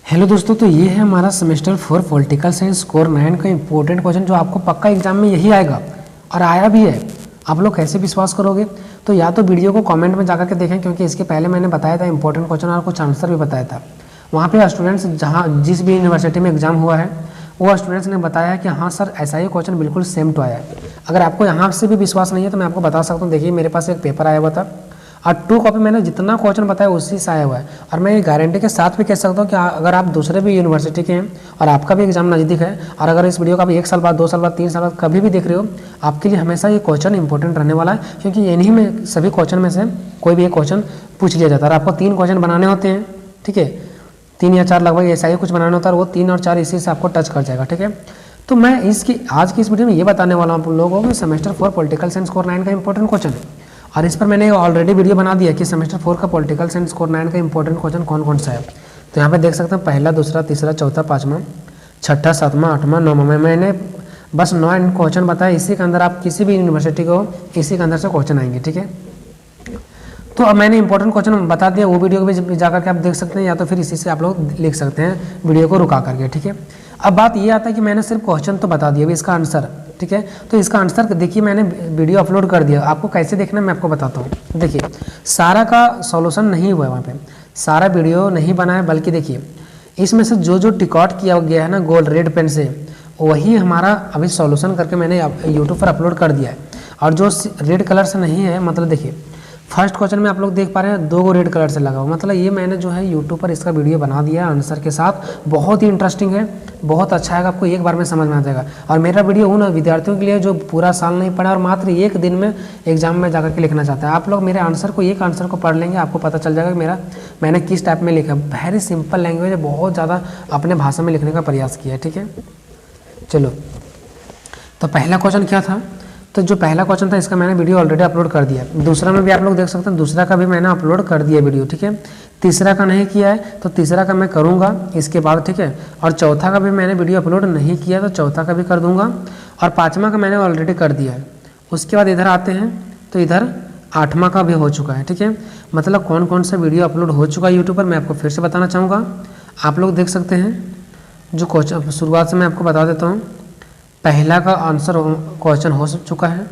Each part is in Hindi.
हेलो दोस्तों, तो ये है हमारा सेमेस्टर 4 पॉलिटिकल साइंस कोर 9 का इंपॉर्टेंट क्वेश्चन जो आपको पक्का एग्जाम में यही आएगा और आया भी है। आप लोग कैसे विश्वास करोगे? तो या तो वीडियो को कमेंट में जाकर के देखें, क्योंकि इसके पहले मैंने बताया था इंपॉर्टेंट क्वेश्चन और कुछ आंसर भी बताया था। वहाँ पे स्टूडेंट्स जिस भी यूनिवर्सिटी में एग्जाम हुआ है वो स्टूडेंट्स ने बताया है कि हाँ सर ऐसा ही क्वेश्चन बिल्कुल सेम टू आया है। अगर आपको यहाँ से भी विश्वास नहीं है तो मैं आपको बता सकता हूँ। देखिए मेरे पास एक पेपर आया हुआ था और 2 कॉपी मैंने जितना क्वेश्चन बताया उसी से आया हुआ है। और मैं ये गारंटी के साथ भी कह सकता हूँ कि अगर आप दूसरे भी यूनिवर्सिटी के हैं और आपका भी एग्जाम नज़दीक है और अगर इस वीडियो का भी 1 साल बाद, 2 साल बाद, 3 साल बाद कभी भी देख रहे हो, आपके लिए हमेशा ये क्वेश्चन इंपॉर्टेंट रहने वाला है, क्योंकि इन्हीं में सभी क्वेश्चन में से कोई भी एक क्वेश्चन पूछ लिया जाता है। आपको 3 क्वेश्चन बनाने होते हैं, ठीक है, 3 या 4 लगभग ऐसा ही कुछ बनाना होता है, वो 3 और 4 इसी से आपको टच कर जाएगा, ठीक है। तो मैं आज की इस वीडियो में ये बताने वाला हूँ आप लोगों को सेमेस्टर 4 पॉलिटिकल साइंस कोर 9 का इंपॉर्टेंट क्वेश्चन है। और इस पर मैंने ऑलरेडी वीडियो बना दिया कि सेमेस्टर 4 का पॉलिटिकल साइंस कोर 9 का इंपॉर्टेंट क्वेश्चन कौन कौन सा है। तो यहाँ पे देख सकते हैं पहला, दूसरा, तीसरा, चौथा, पाँचवा, छठा, सातवां, आठवां, नौवां में मैंने बस 9 क्वेश्चन बताया। इसी के अंदर आप किसी भी यूनिवर्सिटी को इसी के अंदर से क्वेश्चन आएंगे, ठीक है। तो अब मैंने इंपॉर्टेंट क्वेश्चन बता दिया, वो वीडियो भी जाकर के आप देख सकते हैं या तो फिर इसी से आप लोग लिख सकते हैं वीडियो को रुका करके, ठीक है। अब बात ये आता है कि मैंने सिर्फ क्वेश्चन तो बता दिया, अभी इसका आंसर, ठीक है। तो इसका आंसर देखिए मैंने वीडियो अपलोड कर दिया, आपको कैसे देखना है मैं आपको बताता हूँ। देखिए सारा का सॉल्यूशन नहीं हुआ है वहाँ पे, सारा वीडियो नहीं बना है, बल्कि देखिए इसमें से जो जो टिकआउट किया गया है ना गोल्ड रेड पेन से, वही हमारा अभी सॉल्यूशन करके मैंने यूट्यूब पर अपलोड कर दिया है। और जो रेड कलर से नहीं है, मतलब देखिए फर्स्ट क्वेश्चन में आप लोग देख पा रहे हैं 2 गो रेड कलर से लगा हुआ, मतलब ये मैंने जो है यूट्यूब पर इसका वीडियो बना दिया है आंसर के साथ। बहुत ही इंटरेस्टिंग है, बहुत अच्छा है, आपको एक बार में समझ में आ जाएगा। और मेरा वीडियो उन विद्यार्थियों के लिए जो पूरा साल नहीं पढ़ा और मात्र 1 दिन में एग्जाम में जाकर के लिखना चाहता है। आप लोग मेरे एक आंसर को पढ़ लेंगे, आपको पता चल जाएगा कि मैंने किस टाइप में लिखा। वेरी सिंपल लैंग्वेज है, बहुत ज़्यादा अपने भाषा में लिखने का प्रयास किया है, ठीक है। चलो तो पहला क्वेश्चन क्या था? तो जो पहला क्वेश्चन था इसका मैंने वीडियो ऑलरेडी अपलोड कर दिया। दूसरा में भी आप लोग देख सकते हैं, दूसरा का भी मैंने अपलोड कर दिया वीडियो, ठीक है। तीसरा का नहीं किया है तो तीसरा का मैं करूँगा इसके बाद, ठीक है। और चौथा का भी मैंने वीडियो अपलोड नहीं किया तो चौथा का भी कर दूँगा। और पाँचवा का मैंने ऑलरेडी कर दिया है। उसके बाद इधर आते हैं तो इधर 8वां का भी हो चुका है, ठीक है। मतलब कौन कौन सा वीडियो अपलोड हो चुका है यूट्यूब पर मैं आपको फिर से बताना चाहूँगा। आप लोग देख सकते हैं जो क्वेश्चन शुरुआत से मैं आपको बता देता हूँ। पहला का आंसर क्वेश्चन हो चुका है,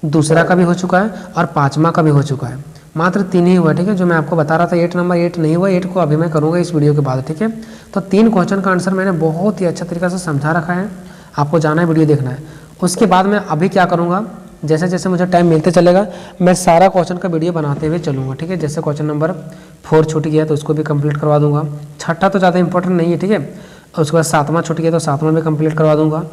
दूसरा का भी हो चुका है और 5वां का भी हो चुका है। मात्र 3 ही हुआ, ठीक है। जो मैं आपको बता रहा था 8 नंबर 8 नहीं हुआ, 8 को अभी मैं करूँगा इस वीडियो के बाद, ठीक है। तो 3 क्वेश्चन का आंसर मैंने बहुत ही अच्छा तरीके से समझा रखा है, आपको जाना है वीडियो देखना है। उसके बाद मैं अभी क्या करूँगा, जैसे जैसे मुझे टाइम मिलते चलेगा मैं सारा क्वेश्चन का वीडियो बनाते हुए चलूँगा, ठीक है। जैसे क्वेश्चन नंबर 4 छूट गया तो उसको भी कंप्लीट करवा दूँगा। छठा तो ज़्यादा इंपॉर्टेंट नहीं है, ठीक है। उसके बाद 7वां छूट गया तो 7वां भी कंप्लीट करवा दूँगा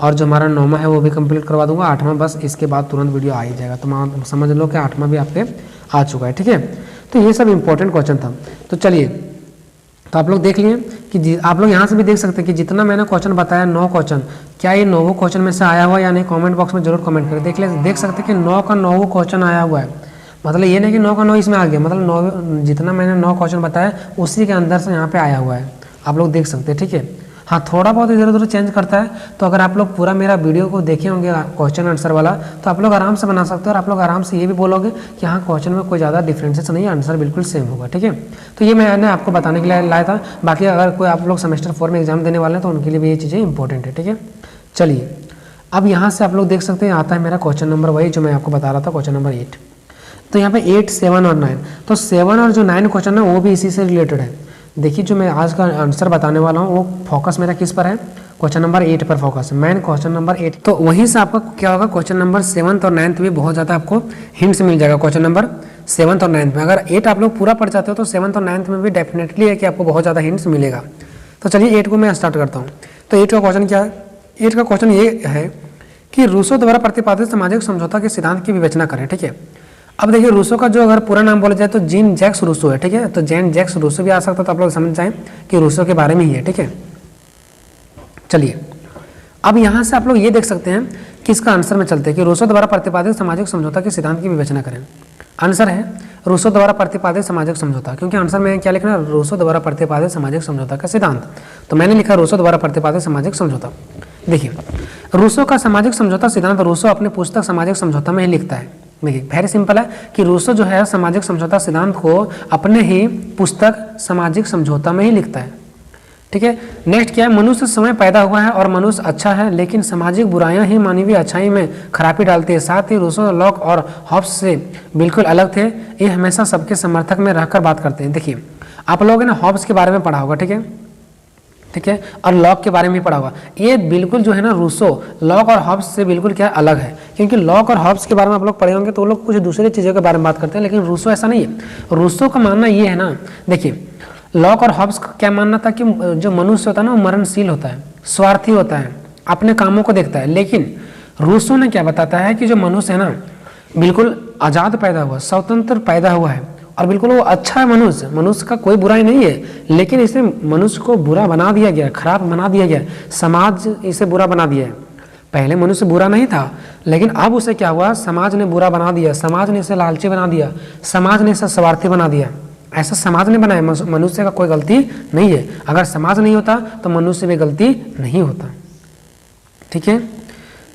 और जो हमारा 9वां है वो भी कंप्लीट करवा दूंगा। 8वां बस इसके बाद तुरंत वीडियो आ ही जाएगा, तो समझ लो कि 8वां भी आपके आ चुका है, ठीक है। तो ये सब इंपॉर्टेंट क्वेश्चन था। तो चलिए, तो आप लोग देख लिए कि आप लोग यहाँ से भी देख सकते हैं कि जितना मैंने क्वेश्चन बताया 9 क्वेश्चन, क्या ये 9 क्वेश्चन में से आया हुआ या नहीं, कमेंट बॉक्स में जरूर कमेंट करें। देख सकते हैं कि 9 का 9 क्वेश्चन आया हुआ है। मतलब ये नहीं कि 9 का 9 इसमें आ गया, मतलब 9 जितना मैंने 9 क्वेश्चन बताया उसी के अंदर से यहाँ पे आया हुआ है, आप लोग देख सकते हैं, ठीक है। हाँ थोड़ा बहुत इधर उधर चेंज करता है, तो अगर आप लोग पूरा मेरा वीडियो को देखे होंगे क्वेश्चन आंसर वाला तो आप लोग आराम से बना सकते हो और आप लोग आराम से ये भी बोलोगे कि हाँ क्वेश्चन में कोई ज़्यादा डिफरेंसेस नहीं है, आंसर बिल्कुल सेम होगा, ठीक है। तो ये मैंने आपको बताने के लिए लाया था। बाकी अगर कोई आप लोग सेमेस्टर 4 में एग्जाम देने वाले हैं तो उनके लिए भी ये चीज़ें इंपॉर्टेंट है, ठीक है। चलिए अब यहाँ से आप लोग देख सकते हैं आता है मेरा क्वेश्चन नंबर वही जो मैं आपको बता रहा था, क्वेश्चन नंबर 8। तो यहाँ पे 8, 7 और 9, तो 7 और जो 9 क्वेश्चन है वो भी इसी से रिलेटेड है। देखिए जो मैं आज का आंसर बताने वाला हूँ वो फोकस मेरा किस पर है, क्वेश्चन नंबर 8 पर फोकस है, मैन क्वेश्चन नंबर 8। तो वहीं से आपका क्या होगा, क्वेश्चन नंबर 7 और 9 भी बहुत ज़्यादा आपको हिंट्स मिल जाएगा। क्वेश्चन नंबर 7 और 9 में अगर 8 आप लोग पूरा पढ़ जाते हो तो 7 और 9 में भी डेफिनेटली है कि आपको बहुत ज़्यादा हिंट्स मिलेगा। तो चलिए 8 को मैं स्टार्ट करता हूँ। तो 8 का क्वेश्चन क्या है? 8 का क्वेश्चन ये है कि रूसो द्वारा प्रतिपादित सामाजिक समझौता के सिद्धांत की विवेचना करें, ठीक है। अब देखिए रूसो का जो अगर पूरा नाम बोला जाए तो जीन जैक्स रूसो है, ठीक है। तो जेन जैक्स रूसो भी आ सकता है, तो आप लोग समझ जाएं कि रूसो के बारे में ही है, ठीक है। चलिए अब यहाँ से आप लोग ये देख सकते हैं कि इसका आंसर में चलते हैं कि रूसो द्वारा प्रतिपादित सामाजिक समझौता के सिद्धांत की विवेचना करें। आंसर है रूसो द्वारा प्रतिपादित सामाजिक समझौता, क्योंकि आंसर में क्या लिखना है, रूसो द्वारा प्रतिपादित सामाजिक समझौता का सिद्धांत। तो मैंने लिखा रूसो द्वारा प्रतिपादित सामाजिक समझौता। देखिए रूसो का सामाजिक समझौता सिद्धांत रूसो अपने पुस्तक सामाजिक समझौता में ही लिखता है। देखिए वेरी सिंपल है कि रूसो जो है सामाजिक समझौता सिद्धांत को अपने ही पुस्तक सामाजिक समझौता में ही लिखता है। ठीक है। नेक्स्ट क्या है, मनुष्य समय पैदा हुआ है और मनुष्य अच्छा है, लेकिन सामाजिक बुराइयां ही मानवीय अच्छाई में खराबी डालती है। साथ ही रूसो, लॉक और हॉब्स से बिल्कुल अलग थे। ये हमेशा सबके समर्थक में रहकर बात करते हैं। देखिए आप लोगों ने हॉब्स के बारे में पढ़ा होगा, ठीक है, ठीक है, और लॉक के बारे में भी पढ़ा होगा। ये बिल्कुल जो है ना रूसो, लॉक और हॉब्स से बिल्कुल क्या अलग है, क्योंकि लॉक और हॉब्स के बारे में आप लोग पढ़े होंगे तो वो लोग कुछ दूसरी चीज़ों के बारे में बात करते हैं, लेकिन रूसो ऐसा नहीं है। रूसो का मानना ये है ना, देखिए लॉक और हॉब्स का क्या मानना था कि जो मनुष्य होता है ना वो मरणशील होता है, स्वार्थी होता है, अपने कामों को देखता है। लेकिन रूसो ने क्या बताता है कि जो मनुष्य है ना बिल्कुल आज़ाद पैदा हुआ, स्वतंत्र पैदा हुआ है और बिल्कुल वो अच्छा है। मनुष्य, मनुष्य का कोई बुराई नहीं है, लेकिन इसे मनुष्य को बुरा बना दिया गया, खराब बना दिया गया, समाज इसे बुरा बना दिया है। पहले मनुष्य बुरा नहीं था, लेकिन अब उसे क्या हुआ, समाज ने बुरा बना दिया, समाज ने इसे लालची बना दिया, समाज ने इसे स्वार्थी बना दिया। ऐसा समाज ने बनाया, मनुष्य का कोई गलती नहीं है। अगर समाज नहीं होता तो मनुष्य में गलती नहीं होता। ठीक है,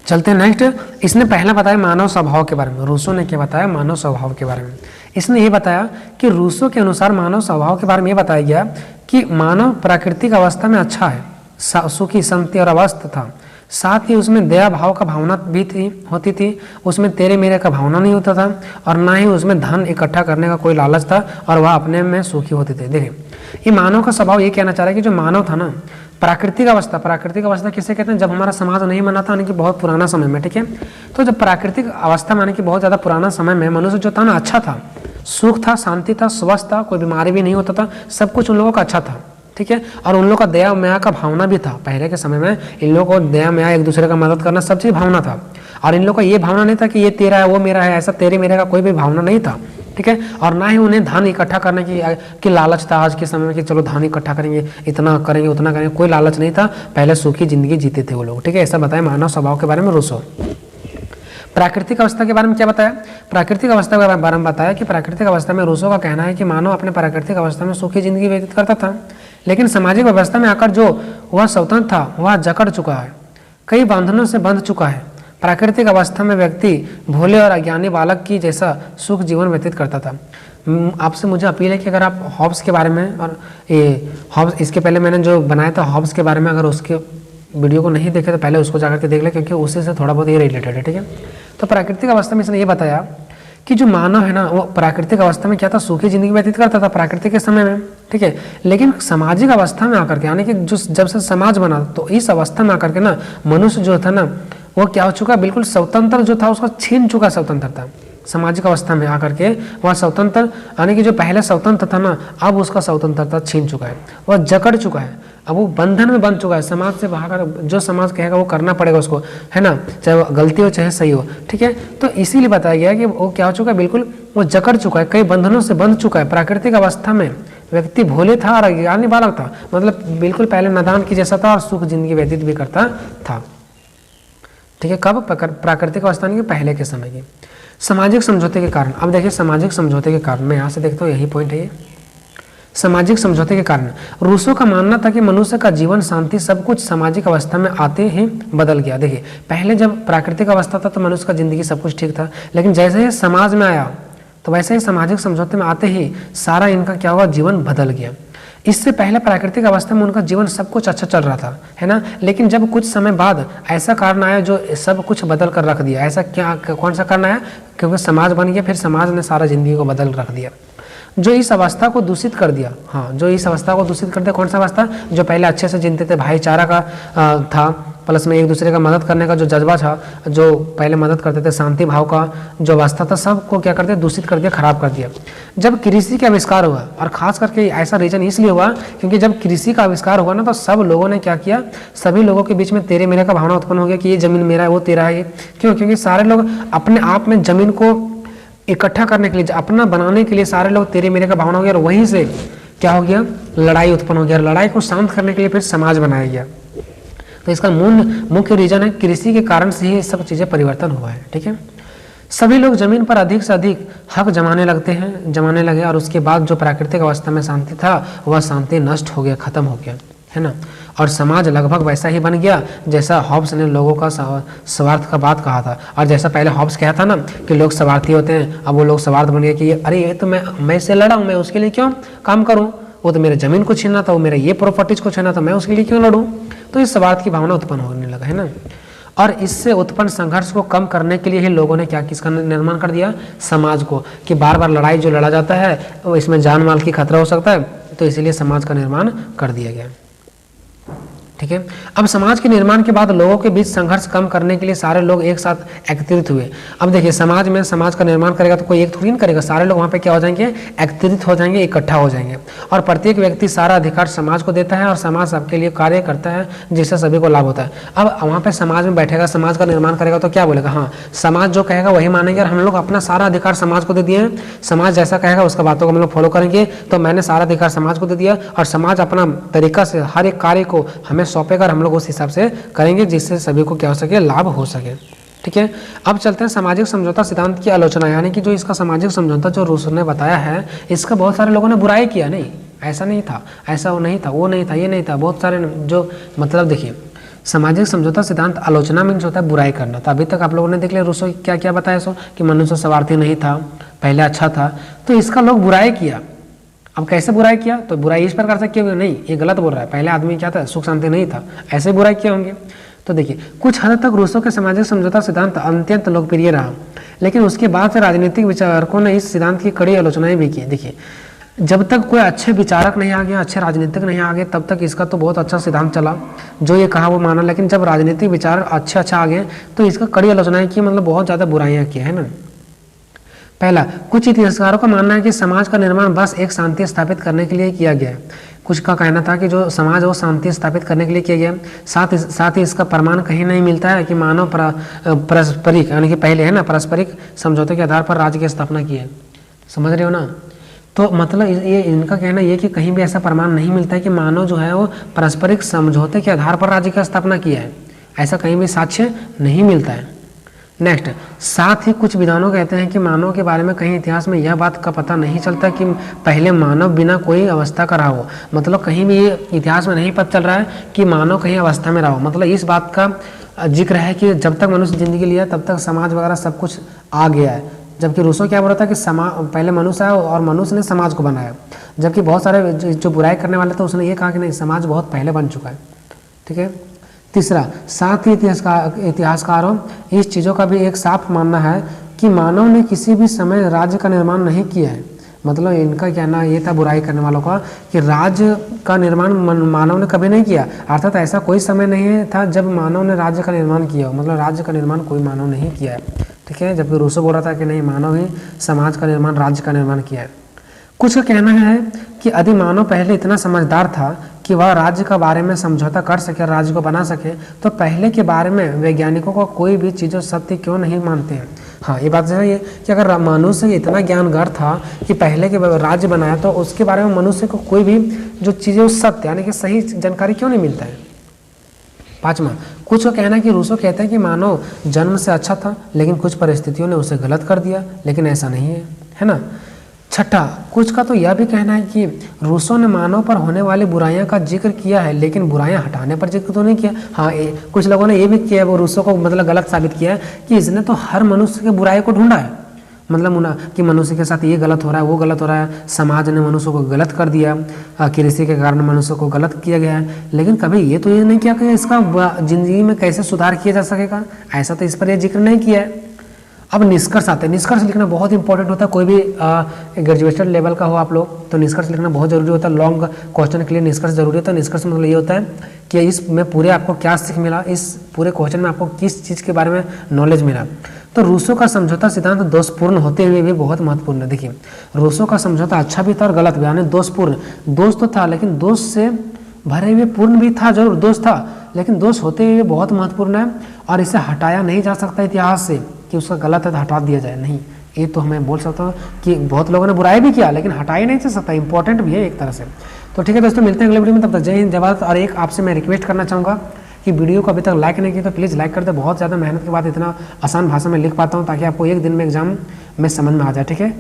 चलते हैं नेक्स्ट। इसने पहला बताया मानव स्वभाव के बारे में। रूसो ने क्या बताया, मानव स्वभाव के बारे में। इसने ये बताया कि रूसो के अनुसार मानव स्वभाव के बारे में ये बताया गया कि मानव प्राकृतिक अवस्था में अच्छा है, सुखी, शांति और अवस्थ था। साथ ही उसमें दया भाव का भावना भी होती थी। उसमें तेरे मेरे का भावना नहीं होता था और ना ही उसमें धन इकट्ठा करने का कोई लालच था और वह अपने में सुखी होते थे। देखिए ये मानव का स्वभाव ये कहना चाह रहा है कि जो मानव था ना, प्राकृतिक अवस्था किसे कहते हैं, जब हमारा समाज नहीं बना था, यानी कि बहुत पुराना समय में। ठीक है, तो जब प्राकृतिक अवस्था माने कि बहुत ज़्यादा पुराना समय में मनुष्य जो था ना अच्छा था, सुख था, शांति था, स्वस्थ था, कोई बीमारी भी नहीं होता था, सब कुछ उन लोगों का अच्छा था। ठीक है, और उन लोगों का दया माया का भावना भी था। पहले के समय में इन लोगों को दया माया, एक दूसरे का मदद करना, सब चीज़ भावना था। और इन लोगों का ये भावना नहीं था कि ये तेरा है वो मेरा है, ऐसा तेरे मेरे का कोई भी भावना नहीं था। ठीक है, और ना ही उन्हें धन इकट्ठा करने की लालच था आज के समय में कि चलो धन इकट्ठा करेंगे, इतना करेंगे उतना करेंगे, कोई लालच नहीं था। पहले सुखी जिंदगी जीते थे वो लोग। ठीक है, ऐसा बताया मानव स्वभाव के बारे में रूसो। प्राकृतिक अवस्था के बारे में क्या बताया, प्राकृतिक अवस्था के बारे में बताया कि प्राकृतिक अवस्था में रूसो का कहना है कि मानव अपने प्राकृतिक अवस्था में सुखी जिंदगी व्यतीत करता था, लेकिन सामाजिक व्यवस्था में आकर जो वह स्वतंत्र था वह जकड़ चुका है, कई बंधनों से बंध चुका है। प्राकृतिक अवस्था में व्यक्ति भोले और अज्ञानी बालक की जैसा सुख जीवन व्यतीत करता था। आपसे मुझे अपील है कि अगर आप हॉब्स के बारे में और ये हॉब्स, इसके पहले मैंने जो बनाया था हॉब्स के बारे में, अगर उसके वीडियो को नहीं देखे तो पहले उसको जाकर के देख ले, क्योंकि उसी से थोड़ा बहुत ये रिलेटेड है। ठीक है, तो प्राकृतिक अवस्था में इसने ये बताया कि जो मानव है ना वो प्राकृतिक अवस्था में क्या था, सुखी जिंदगी व्यतीत करता था प्राकृतिक के समय में। ठीक है, लेकिन सामाजिक अवस्था में आकर के, यानी कि जो जब से समाज बना, तो इस अवस्था में आकर के ना मनुष्य जो था ना वो क्या हो चुका, बिल्कुल स्वतंत्र जो था उसका छीन चुका स्वतंत्रता। सामाजिक अवस्था में आकर के वह स्वतंत्र, यानी कि जो पहले स्वतंत्र था ना अब उसका स्वतंत्रता छीन चुका है, वह जकड़ चुका है, अब वो बंधन में बंध चुका है। समाज से भागकर जो समाज कहेगा वो करना पड़ेगा उसको, है ना, चाहे वो गलती हो चाहे सही हो। ठीक है, तो इसीलिए बताया गया कि वो क्या हो चुका है, बिल्कुल वो जकड़ चुका है, कई बंधनों से बंध चुका है। प्राकृतिक अवस्था में व्यक्ति भोले था और अज्ञानी बालक था, मतलब बिल्कुल पहले नादान की जैसा था और सुख जिंदगी व्यतीत भी करता था। ठीक है, कब, प्राकृतिक अवस्था के पहले के समय की। सामाजिक समझौते के कारण, अब देखिए सामाजिक समझौते के कारण, मैं यहाँ से देखता हूँ यही पॉइंट है ये। सामाजिक समझौते के कारण रूसो का मानना था कि मनुष्य का जीवन, शांति, सब कुछ सामाजिक अवस्था में आते ही बदल गया। देखिए पहले जब प्राकृतिक अवस्था था तो मनुष्य का जिंदगी सब कुछ ठीक था, लेकिन जैसे ही समाज में आया तो वैसे ही सामाजिक समझौते में आते ही सारा इनका क्या हुआ, जीवन बदल गया। इससे पहले प्राकृतिक अवस्था में उनका जीवन सब कुछ अच्छा चल रहा था, है ना, लेकिन जब कुछ समय बाद ऐसा कारण आया जो सब कुछ बदल कर रख दिया। ऐसा क्या, कौन सा कारण आया, क्योंकि समाज बन गया, फिर समाज ने सारा जिंदगी को बदल रख दिया, जो इस अवस्था को दूषित कर दिया। हाँ, जो इस अवस्था को दूषित कर दिया, कौन सा अवस्था, जो पहले अच्छे से जीते थे, भाईचारा का था, प्लस में एक दूसरे का मदद करने का जो जज्बा था, जो पहले मदद करते थे, शांति भाव का जो अवस्था था, सबको क्या करते, दूषित कर दिया, खराब कर दिया। जब कृषि का आविष्कार हुआ, और खास करके ऐसा रीजन इसलिए हुआ क्योंकि जब कृषि का आविष्कार हुआ ना तो सब लोगों ने क्या किया, सभी लोगों के बीच में तेरे मेरे का भावना उत्पन्न हो गया कि ये जमीन मेरा है वो तेरा है। क्यों, क्योंकि सारे लोग अपने आप में जमीन को इकट्ठा करने के लिए, अपना बनाने के लिए सारे लोग तेरे मेरे का भावना हो गया, और वहीं से क्या हो गया, लड़ाई उत्पन्न हो गया। लड़ाई को शांत करने के लिए फिर समाज बनाया गया। तो इसका मुख्य रीजन है कृषि के कारण से ही सब चीज़ें परिवर्तन हुआ है। ठीक है, सभी लोग जमीन पर अधिक से अधिक हक जमाने लगे, और उसके बाद जो प्राकृतिक अवस्था में शांति था वह शांति नष्ट हो गया, खत्म हो गया, है ना, और समाज लगभग वैसा ही बन गया जैसा हॉब्स ने लोगों का स्वार्थ का बात कहा था। और जैसा पहले हॉब्स कहा था ना कि लोग स्वार्थी होते हैं, अब वो लोग स्वार्थ बन गए कि अरे ये तो मैं इससे लड़ा हूँ, मैं उसके लिए क्यों काम करूँ, वो तो मेरे ज़मीन को छीना था, वो मेरे ये प्रॉपर्टीज को छीना था, मैं उसके लिए क्यों लड़ूँ। तो इस स्वार्थ की भावना उत्पन्न होने लगा, है ना। और इससे उत्पन्न संघर्ष को कम करने के लिए ही लोगों ने क्या किसका निर्माण कर दिया, समाज को, कि बार बार लड़ाई जो लड़ा जाता है वो इसमें जान माल की खतरा हो सकता है, तो इसीलिए समाज का निर्माण कर दिया गया। ठीक है। अब समाज के निर्माण के बाद लोगों के बीच संघर्ष कम करने के लिए सारे लोग एक साथ एकत्रित हुए। अब देखिए समाज में समाज का निर्माण करेगा तो कोई एक थोड़ी नहीं करेगा, सारे लोग वहाँ पे क्या हो जाएंगे, एकत्रित हो जाएंगे, इकट्ठा हो जाएंगे। और प्रत्येक व्यक्ति सारा अधिकार समाज को देता है और समाज सबके लिए कार्य करता है जिससे सभी को लाभ होता है। अब वहाँ पे समाज में बैठेगा, समाज का निर्माण करेगा तो क्या बोलेगा, हाँ समाज जो कहेगा वही मानेंगे, और हम लोग अपना सारा अधिकार समाज को दे दिए हैं, समाज जैसा कहेगा उसका बातों को हम लोग फॉलो करेंगे, तो मैंने सारा अधिकार समाज को दे दिया और समाज अपना तरीका से हर एक कार्य को हमें सौंपेगा, हम लोग उस हिसाब से करेंगे जिससे सभी को क्या हो सके, लाभ हो सके। ठीक है। अब चलते हैं सामाजिक समझौता सिद्धांत की आलोचना, यानी कि जो इसका सामाजिक समझौता जो रूसो ने बताया है, इसका बहुत सारे लोगों ने बुराई किया, नहीं ऐसा नहीं था, ऐसा वो नहीं था, वो नहीं था, ये नहीं था, बहुत सारे जो मतलब देखिए सामाजिक समझौता सिद्धांत आलोचना मीन्स होता है बुराई करना। तो अभी तक आप लोगों ने देख लिया रूसो क्या क्या बताया, सो कि मनुष्य स्वार्थी नहीं था, पहले अच्छा था, तो इसका लोग बुराई किया। अब कैसे बुराई किया, तो बुराई इस प्रकार से क्यों, नहीं ये गलत बोल रहा है, पहले आदमी क्या था, सुख शांति नहीं था, ऐसे बुराई किए होंगे। तो देखिए कुछ हद तक रूसो के सामाजिक समझौता सिद्धांत अत्यंत लोकप्रिय रहा, लेकिन उसके बाद से राजनीतिक विचारकों ने इस सिद्धांत की कड़ी आलोचनाएं भी की। देखिए जब तक कोई अच्छे विचारक नहीं आ गया, अच्छे राजनीतिक नहीं आ गए, तब तक इसका तो बहुत अच्छा सिद्धांत चला, जो ये कहा वो माना, लेकिन जब राजनीतिक विचारक अच्छे आ गए तो इसका कड़ी आलोचनाएं की, मतलब बहुत ज़्यादा बुराइयाँ की, है ना। पहला, कुछ इतिहासकारों का मानना है कि समाज का निर्माण बस एक शांति स्थापित करने के लिए किया गया है। कुछ का कहना था कि जो समाज है वो शांति स्थापित करने के लिए किया गया। साथ ही इसका प्रमाण कहीं नहीं मिलता है कि मानव पारस्परिक, यानी कि पहले है ना पारस्परिक समझौते के आधार पर राज्य की स्थापना की है। समझ रहे हो ना। तो मतलब ये इनका कहना ये कि कहीं भी ऐसा प्रमाण नहीं मिलता है कि मानव जो है वो पारस्परिक समझौते के आधार पर राज्य की स्थापना किया है, ऐसा कहीं भी साक्ष्य नहीं मिलता है। नेक्स्ट, साथ ही कुछ विद्वान कहते हैं कि मानव के बारे में कहीं इतिहास में यह बात का पता नहीं चलता कि पहले मानव बिना कोई अवस्था का रहा हो। मतलब कहीं भी ये इतिहास में नहीं पता चल रहा है कि मानव कहीं अवस्था में रहा हो। मतलब इस बात का जिक्र है कि जब तक मनुष्य जिंदगी लिया तब तक समाज वगैरह सब कुछ आ गया है, जबकि रूसो क्या बोल रहा था कि पहले मनुष्य आया और मनुष्य ने समाज को बनाया, जबकि बहुत सारे जो बुराई करने वाले थे उसने ये कहा कि नहीं समाज बहुत पहले बन चुका है। ठीक है। तीसरा, साथ ही इतिहासकारों इस चीज़ों का भी एक साफ मानना है कि मानव ने किसी भी समय राज्य का निर्माण नहीं किया है। मतलब इनका कहना ये था बुराई करने वालों का कि राज्य का निर्माण मानव ने कभी नहीं किया, अर्थात ऐसा कोई समय नहीं था जब मानव ने राज्य का निर्माण किया हो। मतलब राज्य का निर्माण कोई मानव नहीं किया है। ठीक है। जबकि रूसो बोल रहा था कि नहीं मानव ही समाज का निर्माण, राज्य का निर्माण किया है। कुछ का कहना है कि यदि मानव पहले इतना समझदार था कि वह राज्य के बारे में समझौता कर सके, राज्य को बना सके, तो पहले के बारे में वैज्ञानिकों को कोई भी चीज़ों सत्य क्यों नहीं मानते हैं। हाँ ये बात सही है कि अगर मनुष्य इतना ज्ञानगर था कि पहले के राज्य बनाया, तो उसके बारे में मनुष्य को कोई भी जो चीज़ें सत्य यानी कि सही जानकारी क्यों नहीं मिलता है। पाँचवा, कुछ का कहना है कि रूसो कहते हैं कि मानव जन्म से अच्छा था लेकिन कुछ परिस्थितियों ने उसे गलत कर दिया, लेकिन ऐसा नहीं है ना। छठा, कुछ का तो यह भी कहना है कि रूसो ने मानव पर होने वाली बुराइयां का जिक्र किया है लेकिन बुराइयां हटाने पर जिक्र तो नहीं किया। हाँ कुछ लोगों ने ये भी किया है, वो रूसो को मतलब गलत साबित किया है कि इसने तो हर मनुष्य के बुराई को ढूंढा है। मतलब कि मनुष्य के साथ ये गलत हो रहा है, वो गलत हो रहा है, समाज ने मनुष्य को गलत कर दिया, कृषि के कारण मनुष्य को गलत किया गया है, लेकिन कभी ये तो ये नहीं किया कि इसका जिंदगी में कैसे सुधार किया जा सकेगा, ऐसा तो इस पर यह जिक्र नहीं किया है। अब निष्कर्ष आते हैं। निष्कर्ष लिखना बहुत इंपॉर्टेंट होता है, कोई भी ग्रेजुएशन लेवल का हो आप लोग तो निष्कर्ष लिखना बहुत जरूरी होता है। लॉन्ग क्वेश्चन के लिए निष्कर्ष जरूरी होता है। निष्कर्ष मतलब ये होता है कि इसमें पूरे आपको क्या सीख मिला, इस पूरे क्वेश्चन में आपको किस चीज़ के बारे में नॉलेज मिला। तो रूसो का समझौता सिद्धांत दोषपूर्ण होते हुए भी बहुत महत्वपूर्ण है। देखिए रूसो का समझौता अच्छा भी था और गलत भी, यानी दोषपूर्ण, दोष तो था लेकिन दोष से भरे हुए पूर्ण भी था, जरूर दोष था लेकिन दोष होते हुए बहुत महत्वपूर्ण है और इसे हटाया नहीं जा सकता इतिहास से कि उसका गलत है तो हटा दिया जाए, नहीं। ये तो हमें बोल सकता हूँ कि बहुत लोगों ने बुराई भी किया लेकिन हटाया नहीं जा सकता, इंपॉर्टेंट भी है एक तरह से। तो ठीक है दोस्तों, मिलते हैं अगले वीडियो में, तब तक जय हिंद जय भारत। और एक आपसे मैं रिक्वेस्ट करना चाहूँगा कि वीडियो को अभी तक लाइक नहीं किया तो प्लीज़ लाइक कर दे। बहुत ज़्यादा मेहनत के बाद इतना आसान भाषा में लिख पाता हूँ ताकि आपको एक दिन में एग्जाम में समझ में आ जाए। ठीक है।